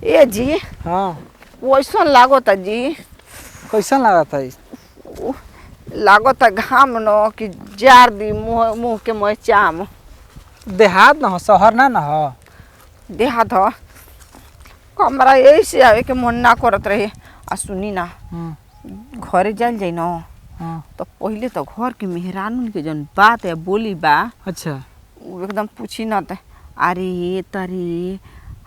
ए जी हाँ वैसा लागता जी। कैसन लागत है? लागता घाम न कि जार दी मुँह मुँह के मुँह चाम। देहात न हो, शहर ना न हो। देहात ह हमरा यही से आवे के मन ना करत रहे। आ सुनी ना घरे जाइल जाई न तो पहले तो घर के मेहरानून के जन बात है बोली बा अच्छा वो एकदम पूछी ना त अरे तरी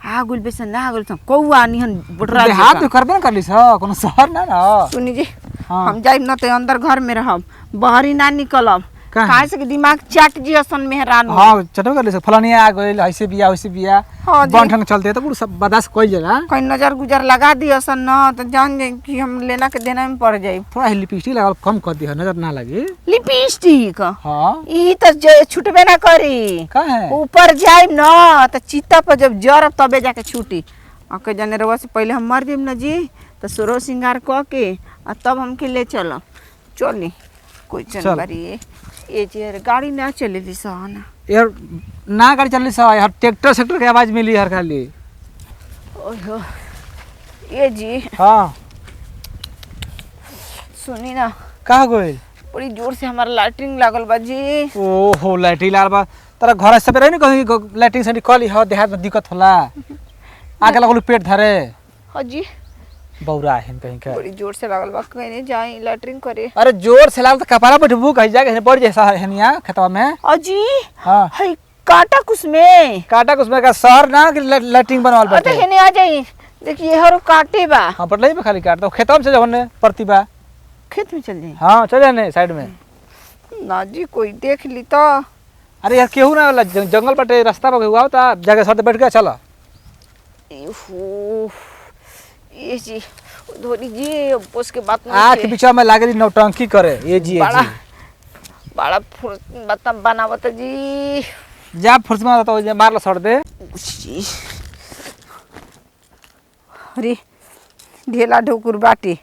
आगुल बेसन ना आगुल कौआ निहन बुटरा देहात में करबे न करलिस हो, कोनो शहर ना न हो। सुनी जी हाँ। हम जाइब न तो अंदर घर में रहब, बाहरी ना निकलब। काहे? काहे से कि दिमाग चाट जी असन मेहरान। हाँ चटो करलिस, फलानिया आ गइल, ऐसे बिया वैसे बिया। हाँ जी। बंठन चलते तो कुछ सब बर्दाश्त कइल जाला। कहीं नजर गुजर लगा दी असन न तो जान जाई कि हम लेना के देना में पड़ जाई। थोड़ा लिपस्टिक लगावल कम कर दिया, नजर ना लगे। लिपस्टिक हाँ ई तो छूटबे ना करी। काहे? ऊपर जाइब न तो चित्ता पर जब जरब तबे जाके छूटी। आके जाने रवा से पहले हम मर जाइब न जी तो सुरो श्रृंगार क के आ तब हमके ले चलो चली कोई चल। बारी ये जी गाड़ी ना चलेली सहना। यार ना गाड़ी चललिस हो, यार ट्रैक्टर सेक्टर के आवाज मिली हर खाली। ओहो ये जी हाँ सुनी ना कहाँ गइल? बड़ी जोर से हमारा लैट्रिन लागल बा जी। ओहो लैट्रिन लाल बा, तेरा घर से रही कहीं लैट्रिन से कल हो, देहात में दिक्कत होला, आगे लगल पेट धरे। हाँ जी बौरा है कहीं का। बड़ी जोर से लागल बा, कहीं नहीं जाई लैट्रिन करे। अरे जोर से लागल तो कपारा पर ढुबू कहीं जाके बढ़ जैसा हनिया खेतवा में। अजी हाँ है काटा कुछ में काटा कुछ में का शहर ना कि लैट्रिन बनवाल अरे बाटे। हेने आ जाई देखिए हरो काटे बा। हाँ पटलाई में खाली काट दो, खेतवा में से जवन परती बा। खेत में चल जाई हाँ चल जाने साइड में। ना जी कोई देख ली तो। अरे यार केहू ना वाला जंगल बाटे, रास्ता पर हुआ था, जगह साथ बैठ के चलो। ये जी धोनी जी पोस के बात आँख बीच में लागली नौटंकी करे ये जी। बड़ा बड़ा बता बनावत जी। जा फुर्स में रहता हो मार लो सड़ दे। अरे ढेला ढोकुर बाटे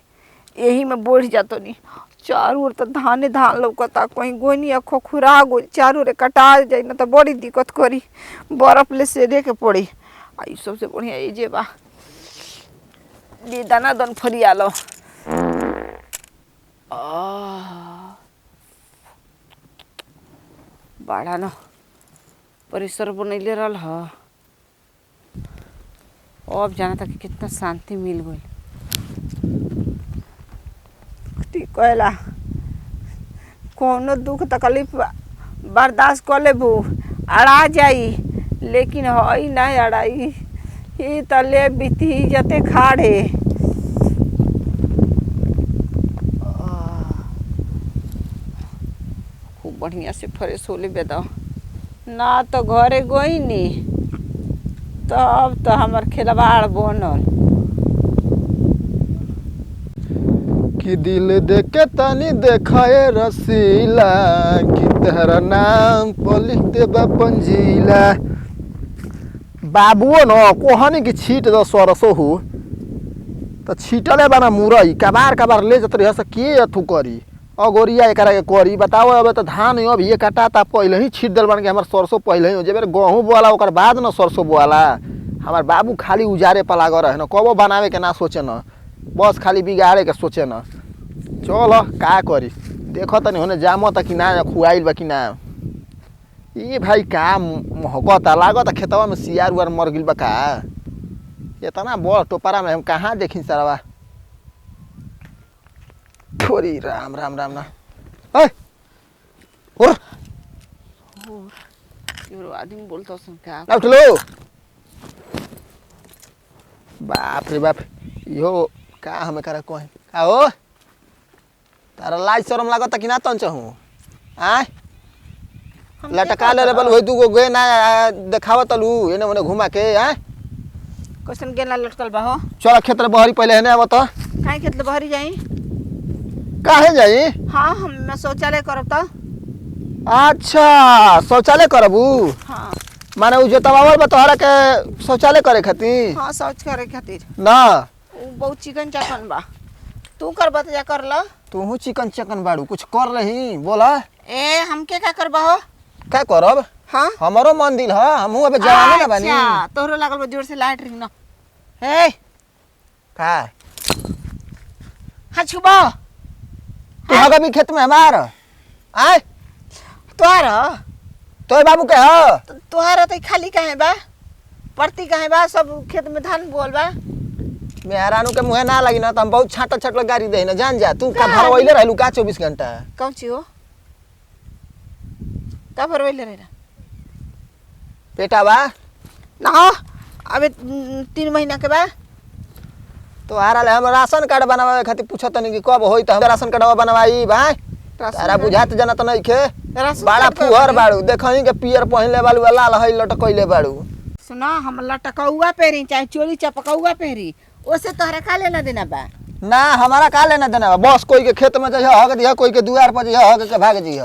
यही में बढ़ जातो नहीं। चारों ओर तो धाने धान लौकता, कहीं गोनी अखो खुरा गो चारों ओर कटा जाई ना तो बड़ी दिक्कत करी, बर्फ ले से दे के पड़ी। आई सबसे बढ़िया ये जे बा ये दाना दन फरिया लो। बड़ा न परिसर बनैले रहल ह। अब जाना था कि कितना शांति मिल गई। ठीक कहला कोनो दुख तकलीफ बर्दाश्त कर लेबू अड़ा जाई, लेकिन हई ना अड़ाई ही तले बीती जते खाड़े। खूब बढ़िया से फ्रेश होले बेदा ना तो घरे गई नी तब तो हमार खिलवाड़ बनल। कि दिल देख के तनी देखाए रसीला, कि तेरा नाम पर लिख देबा पंजीला। बाबुओ न कोहनी की छीट द सरसो हो तो छीटले बना मुरई कबार कबार ले जत रह के अथु करी अगोरिया एकरा के करी। बताओ अब तो धान अब ये कटाता पहले ही छीट दल बन के हमार सरसों पहले ही हो जब गेहूँ बोला ओकर बाद न सरसों बोला। हमार बाबू खाली उजारे पर लागल रहे न, कबो बनावे के ना सोचे न, बस खाली बिगाड़े के सोचे न। चलो का करी देखो तनी होने जामो तक कि ना खुआइल बा कि ना। ये भाई का महकता लागता खेतवा में सियार उआर मर गिल बा का। इतना बड़ टोपरा में हम कहाँ देखी सरवा। थोड़ी राम राम राम ना ओए और यो आदमी बोलता सुन क्या ना उठलो। बाप रे बाप यो का हमें करे कोई का हो तारा लाज शरम लागता कि ना तंच हूँ आय लटका ले बल होई दुगो गे ना देखाव तलू एने ओने घुमा के आय क्वेश्चन गेला लटकल बा हो। चल खेत बहरी पहले हेने आवत काहे खेत ले बहरी जाई? काहे जाई? हाँ हम शौचालय करब त। अच्छा शौचालय करबू? हाँ माने उ जोतवावल बा तोहरा के शौचालय करे खातिर? हाँ शौच करे खातिर ना उ बहुत चिकन चाकन बा। तू कर बत जा कर ल। तू चिकन चकन बाड़ू कुछ कर रही बोला। ए हमके का करबा हो? का करब? हाँ हमरो मन दिल ह हमहू अबे जवाने ना बानी। अच्छा तोहरो लागल बा जोर से लाइट रिंग न। हे का हाँ छुबो तू हगा भी खेत में हमार आय तोहारा तो बाबू के ह तोहारा तो खाली काहे बा परती काहे बा सब खेत में धान बोल बा मेहरानू के मुहे ना लगी ना तो हम बहुत छाटा छटल गाड़ी दे ना जान जा तू का का भरवैले रहलू का 24 घंटा कौन ची हो का भरवैले रहे बेटा बा ना हो अबे 3 महीना के बा तो आरा ले हम राशन कार्ड बनावे खातिर पूछत नहीं कि कब होई त हम राशन कार्ड बनवाई भाई तारा बुझात जना त नहीं खे राशन बड़ा कार्ड फुहर का- बाड़ू देखही के पियर पहिनले बालू लाल हई लटकइले बाड़ू सुना हम लटकौआ पहरी चाहे चोरी चपकौआ पहरी ओसे तोहरा का लेना देना बा ना हमारा का लेना देना बा बस कोई के खेत में जइह हग दिह कोई के दुआर पर जइह हग के भाग जइह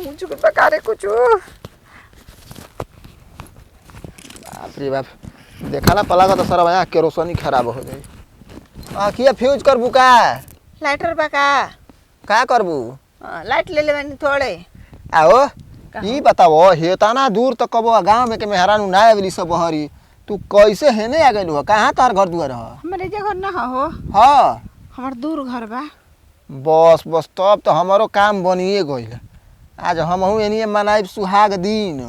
मुझ को बकारे कुछ बाप रे बाप देखाला पलागा तो सारा यहाँ के रोशनी खराब हो जाई आखिया फ्यूज कर बुका लाइटर बा का करबू लाइट ले लेवानी थोड़े आओ कहाँ? ई बताओ हेताना दूर तक कबो गांव में के मेहरानू ना आवेली सब बहरी तू कैसे हेने आ गइलू कहाँ तोहर घर दुआर ह हमारे जगह ना हो हाँ हमार दूर घर बा बस बस तब तो हमारो काम बनिए गइल आज हमहू एनिए मनाइब सुहाग दिन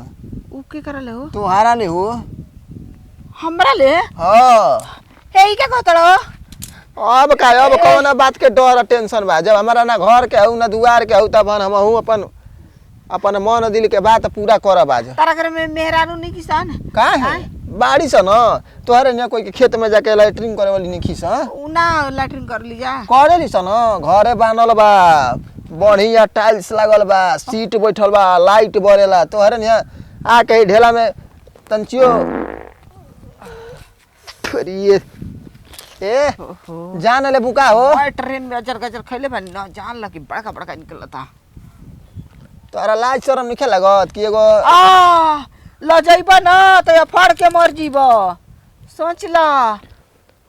उ के करले हो तोहारा ले हो हमरा ले हाँ हे ई का कहतड़ो अब का अब कौन बात के डर और टेंशन बा जब हमारा ना घर के हऊ ना दुआर के हऊ तब हमहू अपन अपन मन दिल के बात पूरा करब आज तारा घर में मेहरानू नहीं किसान का है बाड़ी स न तोहरे न कोई के खेत में जाके लैट्रिन करे वाली नहीं खीस उ ना लैट्रिन कर लीजा करे स न घरे बानल बा बढ़िया टाइल्स लागल बा सीट बैठल बा लाइट बरेला तोहरे न आके ढेला में तंचियो अरे ए जान ले बुका हो ओए ट्रेन में अजर गजर खइले बानी ना जान ला कि बड़का बड़का निकलता तोरा लाज शरम निखे लागत कि एगो आ ल जइबा ना तो ये फड़ के मर जीबो सोच ला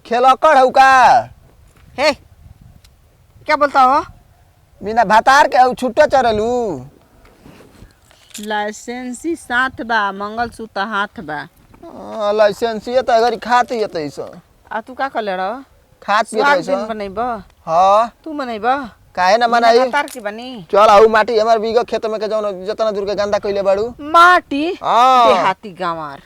खेलकड़ हउ का हे क्या बोलता हो बिना भातार के हउ छुट्टा चरलू लाइसेंसी साथ बा मंगलसूत्र हाथ बा लाइसेंसिए तो अगर खाती है तैस आ तू का कर ले रहो खात पिए स्वाग तैस दिन बनैबो हाँ तू बनैबो काहे ना मनाई तार की बनी चल आऊ माटी हमार बीघा खेत में के जौन जितना दूर के गंदा कइले बाड़ू माटी हाँ। देहाती गांवार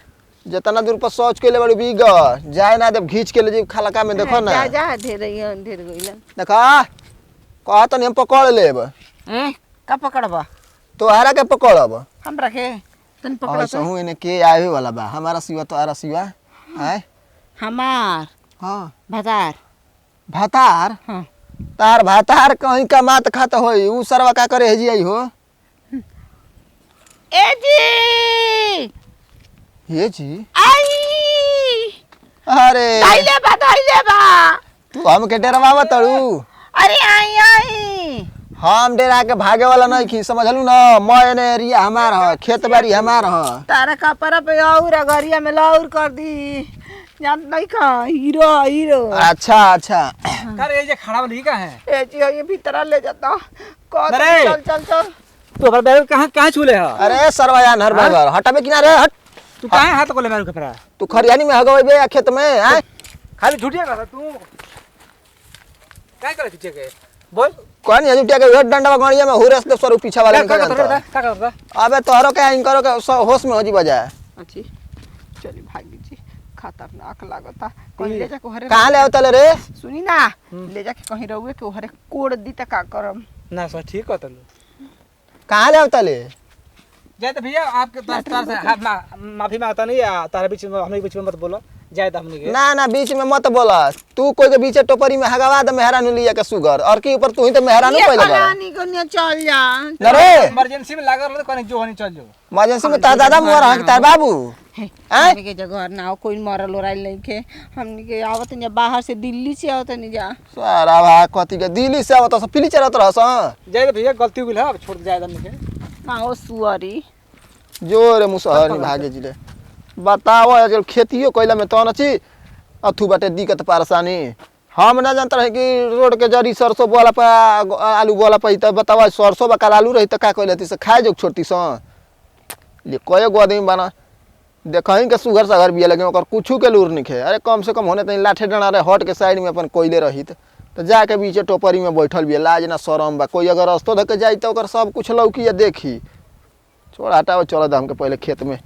जितना दूर पर सोच कइले बाड़ू बीघा जाए ना जब घींच के ले जी खलका में देखो ना जा जा ढेर गइलन देखा कहा तो हम पकड़ लेब ए का पकड़बा तोहरा के पकड़ब हम रखे तन पकड़ ऐसा हूँ इन्हें के आवे वाला बा हमारा सिवा तो आरा सिवा आए हमार हाँ भतार भातार हाँ तार भातार कहीं कमात खात होई उ सरवा का करे हेजी आई हो ए जी ये जी आई अरे दाइले बा तू हमके डरवावा तड़ू अरे आई आई हम डेरा के भागे वाला नहीं खी समझलू ना मैं ने एरिया हमार ह खेत बाड़ी हमार ह तारा कपड़ा पे और अगरिया में लौर कर दी जान नहीं का हीरो हीरो अच्छा अच्छा अरे ये जे खड़ा वाली का है ए जी ये भीतर ले जाता कौन अरे! चल चल चल तू अगर बैग कहां कहां छूले है अरे सरवाया नर बगर हटाबे किनारे हट तू कहां हाथ को ले मारू कपड़ा तू खरियानी में हगवे या खेत में आए खाली झूठिया कर तू काय करे पीछे के बोल कौन है जुटिया के डंडा गणिया में हुरस दे स्वरूप पीछा वाले का निकल कर जाता का कर अबे तोहरो के इनकरो के होश में हो जी बजाए अच्छी चली भागी जी खतरनाक लागता कहीं ले जाके हरे कहां ले आवतले रे सुनी ना ले जाके कहीं रहुए के हरे कोड़ दी त का करम ना सो ठीक कहत लो कहां ले आवतले जय तो भैया आपके तार से माफी मांगता नहीं या तारे बीच में हमने बीच में मत बोलो जय तो हमने के ना ना बीच में मत बोला तू कोई के बीच टोपरी में हगवा दे मेहरानू लिया के सुगर और की ऊपर तू ही तो मेहरानू ये पहले बा फलानी को ने चल जा ना रे इमरजेंसी में लागल रहे कहीं जो हनी चल जो इमरजेंसी में तार दादा मुहर हक तार बाबू हमनी के जगह ना कोई मरल ओराइल नहीं के हमनी के आवत ने बाहर से दिल्ली से आवत नहीं जा सारा भा कथी के दिल्ली से आवत सब पिली चरत रहस जय तो भैया गलती हुई है अब छोड़ जाए हमने के ना ओ सुअरी जोरे मुसहर नहीं भागे जिले बताओ आजकल खेतियो कइला में तो नची अथु बाटे दिक्कत परेशानी हम ना जानता रहे कि रोड के जरी सरसों बोला पे आलू बोला पे त बतावा सरसों बा काल आलू रही त का कइले ती से खाए जो छोड़ती स ले कय गो आदमी बना देखही के सुगर सगर बिया लेकिन ओकर कुछू के लूर निखे। अरे कम से कम होने तनी लाठे डंडा रे हट के साइड में अपन कोइले रहित तो जाके बीचे टोपरी में बैठल बिया, लाज ना शरम बा। कोई अगर रस्तो धके जाई तो ओकर सब कुछ लौकी या देखी। छोड़ हटाओ, चल हमके पहले खेत में